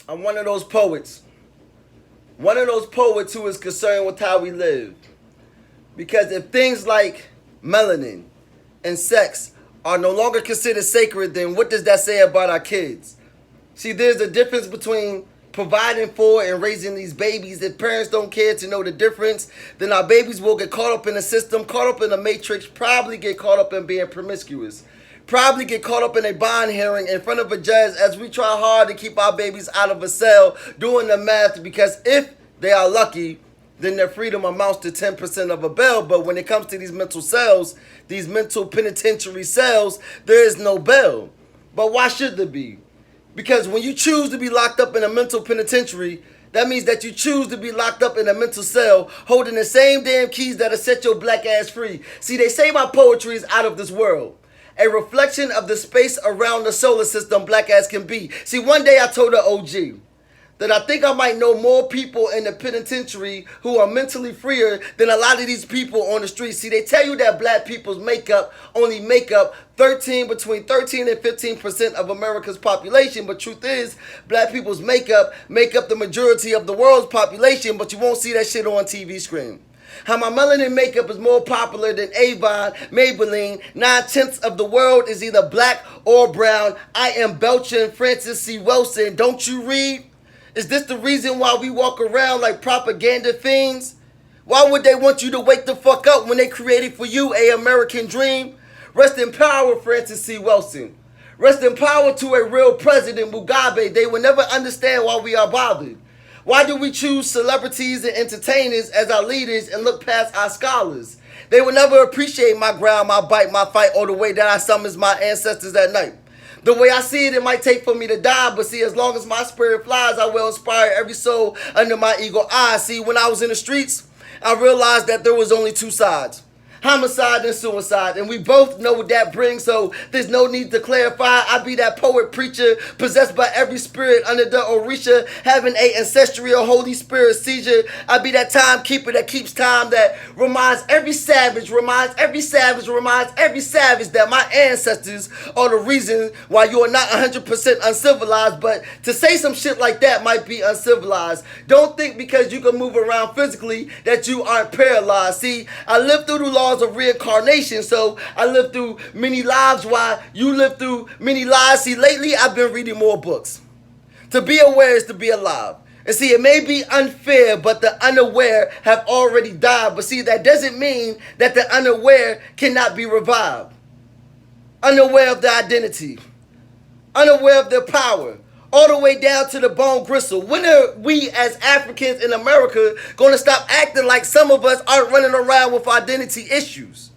I'm one of those poets. One of those poets who is concerned with how we live. Because if things like melanin and sex are no longer considered sacred, then what does that say about our kids? See, there's a difference between providing for and raising these babies. If parents don't care to know the difference, then our babies will get caught up in the system, caught up in the matrix, probably get caught up in being promiscuous, probably get caught up in a bond hearing in front of a judge as we try hard to keep our babies out of a cell doing the math, because if they are lucky, then their freedom amounts to 10% of a bail. But when it comes to these mental cells, these mental penitentiary cells, there is no bail. But why should there be? Because when you choose to be locked up in a mental penitentiary, that means that you choose to be locked up in a mental cell holding the same damn keys that'll set your black ass free. See, they say my poetry is out of this world. A reflection of the space around the solar system black ass can be. See, one day I told the OG that I think I might know more people in the penitentiary who are mentally freer than a lot of these people on the street. See, they tell you that black people's makeup only make up between 13 and 15% of America's population. But truth is, black people's makeup make up the majority of the world's population, but you won't see that shit on TV screen. How my melanin makeup is more popular than Avon, Maybelline. 9/10 of the world is either black or brown. I am belching Francis C. Wilson. Don't you read? Is this the reason why we walk around like propaganda fiends? Why would they want you to wake the fuck up when they created for you a American dream? Rest in power, Francis C. Wilson. Rest in power to a real president, Mugabe. They will never understand why we are bothered. Why do we choose celebrities and entertainers as our leaders and look past our scholars? They will never appreciate my ground, my bite, my fight, or the way that I summons my ancestors at night. The way I see it, it might take for me to die, but see, as long as my spirit flies, I will inspire every soul under my eagle eye. See, when I was in the streets, I realized that there was only two sides. Homicide and suicide, and we both know what that brings, so there's no need to clarify. I be that poet preacher, possessed by every spirit under the Orisha, having a ancestral Holy Spirit seizure. I be that timekeeper that keeps time, that reminds every savage that my ancestors are the reason why you are not 100% uncivilized. But to say some shit like that might be uncivilized. Don't think because you can move around physically that you aren't paralyzed. See, I lived through the laws of reincarnation, so I lived through many lives while you lived through many lives. See, lately I've been reading more books. To be aware is to be alive. And see, it may be unfair, but the unaware have already died. But see, that doesn't mean that the unaware cannot be revived. Unaware of their identity, unaware of their power, all the way down to the bone gristle. When are we as Africans in America going to stop acting like some of us aren't running around with identity issues?